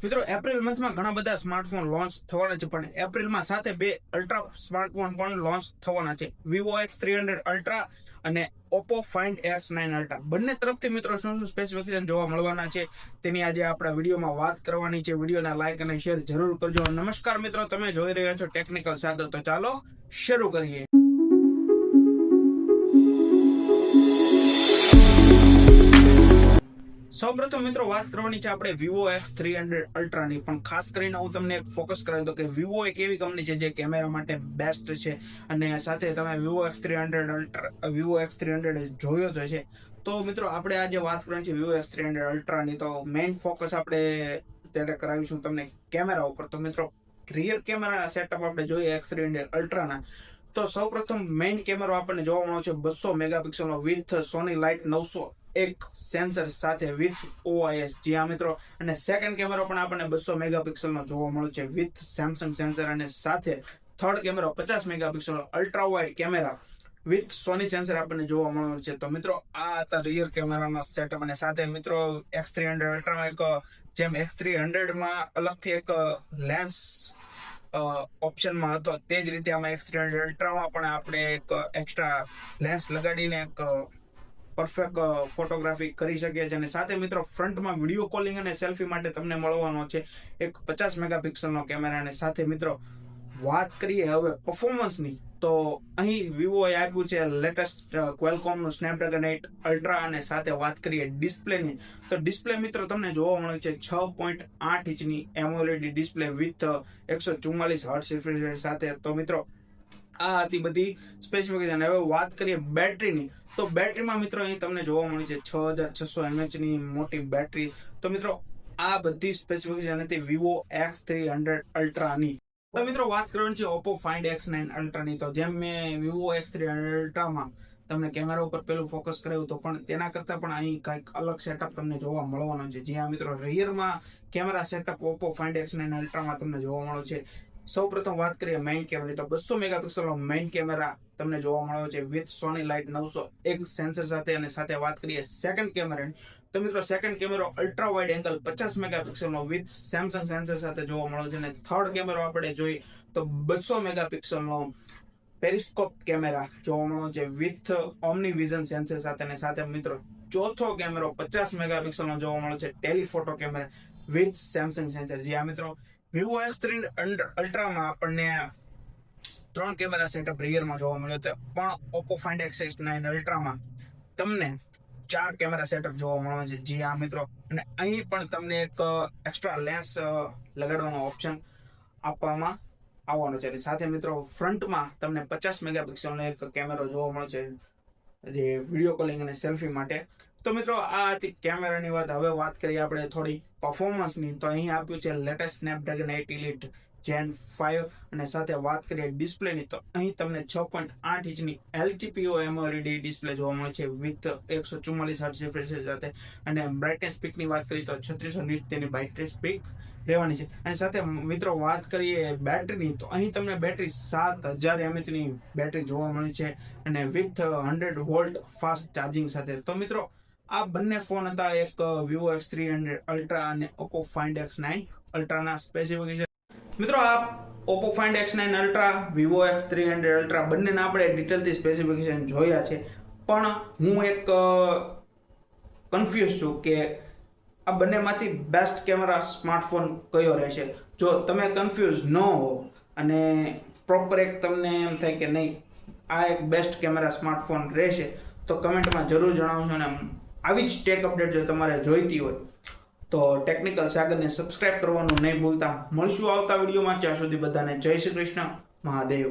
મિત્રો એપ્રિલ મંથમાં ઘણા બધા સ્માર્ટફોન લોન્ચ થવાના છે, પણ એપ્રિલમાં સાથે બે અલ્ટ્રા સ્માર્ટફોન પણ લોન્ચ થવાના છે. Vivo X300 અલ્ટ્રા અને Oppo Find S9 અલ્ટ્રા બંને તરફથી મિત્રો શું સ્પેસિફિકેશન જોવા મળવાના છે તેની આજે આપણા વિડીયોમાં વાત કરવાની છે. વિડીયોને લાઈક અને શેર જરૂર કરજો. નમસ્કાર મિત્રો, તમે જોઈ રહ્યા છો ટેકનિકલ સાગર. તો ચાલો શરૂ કરીએ. સૌપ્રથમ મિત્રો વાત કરવાની છે આપણે Vivo X300 અલ્ટ્રા ની, પણ ખાસ કરીને હું તમને ફોકસ કરાવી દઉં કે Vivo એક એવી કંપની છે જે કેમેરા માટે બેસ્ટ છે, અને સાથે તમે Vivo X300 ultra Vivo X300 જોયો તો છે. તો મિત્રો આપણે આજે વાત કરવાની છે Vivo X300 અલ્ટ્રા ની. તો મેઇન ફોકસ આપણે ત્યારે કરાવીશું તમને કેમેરા ઉપર. તો મિત્રો રિયર કેમેરા સેટઅપ આપણે જોઈએ X300 અલ્ટ્રાના. તો સૌપ્રથમ મેઇન કેમેરો આપણને જોવા મળ્યો છે 200 મેગાપિક્સલનો વિથ સોની લાઇટ 900 એક સેન્સર સાથે વિથ OIS. જી હા મિત્રો, અને સેકન્ડ કેમેરો પણ આપણને 200 મેગાપિક્સલનો જોવા મળ્યો છે વિથ સેમસંગ સેન્સર, અને સાથે થર્ડ કેમેરો 50 મેગાપિક્સલનો ultra wide camera with Sony sensor આપણને જોવા મળ્યો છે. તો મિત્રો આ હતા રિયર કેમેરાનો સેટઅપ, અને સાથે મિત્રો X300 અલ્ટ્રામાં એક જેમ X300 માં અલગથી એક લેન્સ ઓપ્શનમાં હતો, તે જ રીતે આમાં X300 અલ્ટ્રામાં પણ આપણે એક એક્સ્ટ્રા લેન્સ લગાડીને એક પરફેક્ટ ફોટોગ્રાફી કરી શકીએ છીએ. અને સાથે મિત્રો ફ્રન્ટમાં વિડીયો કોલિંગ અને સેલ્ફી માટે તમને મળવાનો છે એક 50 મેગાપિક્સલનો કેમેરા. અને સાથે મિત્રો વાત કરીએ હવે પરફોર્મન્સની, તો અહીં વિવોએ આપ્યું છે લેટેસ્ટ ક્વેલકોમનું સ્નેપડ્રેગન 8 અલ્ટ્રા. અને સાથે વાત કરીએ ડિસ્પ્લેની, તો ડિસ્પ્લે મિત્રો તમને જોવા મળે છે 6.8 ઇંચની AMOLED display with 144 hertz refresh સાથે. તો મિત્રો આ હતી બધી સ્પેસિફિકેશન. હવે વાત કરીએ બેટરીની, તો બેટરીમાં મિત્રો અહીં તમને જોવા મળી છે 6600 mAh ની મોટી બેટરી. તો મિત્રો આ બધી સ્પેસિફિકેશન હતી Vivo X300 અલ્ટ્રાની. તો મિત્રો વાત કરવાની છે Oppo Find X9 અલ્ટ્રાની. તો જેમ મેં Vivo X300 અલ્ટ્રામાં તમને કેમેરા ઉપર પેલું ફોકસ કરાયું, તો પણ તેના કરતા પણ અહીં કંઈક અલગ સેટઅપ તમને જોવા મળવાનો છે. જ્યાં મિત્રો રિયરમાં camera setup Oppo Find X9 અલ્ટ્રામાં તમને જોવા મળ્યો છે. સૌપ્રથમ વાત કરીએ મેઇન કેમેરા, તો 200 મેગાપિક્સલનો મેઇન કેમેરા તમને જોવા મળ્યો છે વિથ સોની લાઇટ 900 એક સેન્સર સાથે. અને સાથે વાત કરીએ સેકન્ડ કેમેરાની, તો મિત્રો સેકન્ડ કેમેરો અલ્ટ્રા વાઇડ એંગલ 50 મેગાપિક્સલનો વિથ સેમસંગ સેન્સર સાથે જોવા મળ્યો છે. અને થર્ડ કેમેરો આપણે જોઈએ તો 200 મેગાપિક્સલનો પેરિસ્કોપ કેમેરા જોવા મળ્યો છે વિથ ઓમની વિઝન સેન્સર સાથે. અને સાથે મિત્રો ચોથો કેમેરો 50 મેગાપિક્સલનો જોવા મળ્યો છે telephoto camera with Samsung sensor. જે આ મિત્રો Vivo X300 અલ્ટ્રામાં આપણને 3 કેમેરા સેટઅપ રિયરમાં જોવા મળ્યો હતો, પણ Oppo Find X9 અલ્ટ્રામાં તમને 4 કેમેરા સેટઅપ જોવા મળે છે. જી હા મિત્રો, અને અહીં પણ તમને એક એક્સ્ટ્રા લેન્સ લગાડવાનો ઓપ્શન આપવામાં આવવાનો છે. સાથે મિત્રો ફ્રન્ટમાં તમને 50 મેગાપિક્સલનો એક કેમેરો જોવા મળે છે જે વિડીયો કોલિંગ અને સેલ્ફી માટે. તો મિત્રો આ હતી કેમેરાની વાત. હવે વાત કરીએ આપણે થોડી પરફોર્મન્સની, તો અહીં આપ્યું છે લેટેસ્ટ સ્નેપડ્રેગન 8 Elite Gen 5. અને સાથે વાત કરીએ ડિસ્પ્લેની, તો અહીં તમને 6.8 ઇંચની LTPO AMOLED ડિસ્પ્લે જોવા મળે છે વિથ 144 હર્ટ્ઝ રિફ્રેશ સાથે. અને બ્રાઇટનેસ પીકની વાત કરીએ તો 3600 નીટ તેની બ્રાઇટનેસ પીક રહેવાની છે. અને સાથે મિત્રો વાત કરીએ બેટરીની, તો અહીં તમને બેટરી 7000 mAh ની બેટરી જોવા મળી છે, અને વિથ 100 વોલ્ટ ફાસ્ટ ચાર્જિંગ સાથે. તો મિત્રો આ બંને ફોન હતા, એક Vivo X300 અલ્ટ્રા અને Oppo Find X9 અલ્ટ્રાના સ્પેસિફિકેશન. મિત્રો આ Oppo Find X9 ultra, Vivo X300 ultra બંનેના આપણે ડિટેલથી સ્પેસિફિકેશન જોયા છે, પણ હું એક કન્ફ્યુઝ છું કે આ બંનેમાંથી બેસ્ટ કેમેરા સ્માર્ટફોન કયો રહેશે. જો તમે કન્ફ્યુઝ ન હો અને પ્રોપર એક તમને એમ થાય કે નહીં આ એક બેસ્ટ કેમેરા સ્માર્ટફોન રહેશે, તો કમેન્ટમાં જરૂર જણાવજો. અને આવી જ ટેક અપડેટ જો તમારે જોઈતી હોય તો ટેકનિકલ સાગરને સબસ્ક્રાઇબ કરવાનું નહીં ભૂલતા. મળશું આવતા વિડીયોમાં. ત્યાં સુધી બધાને જય શ્રી કૃષ્ણ, મહાદેવ.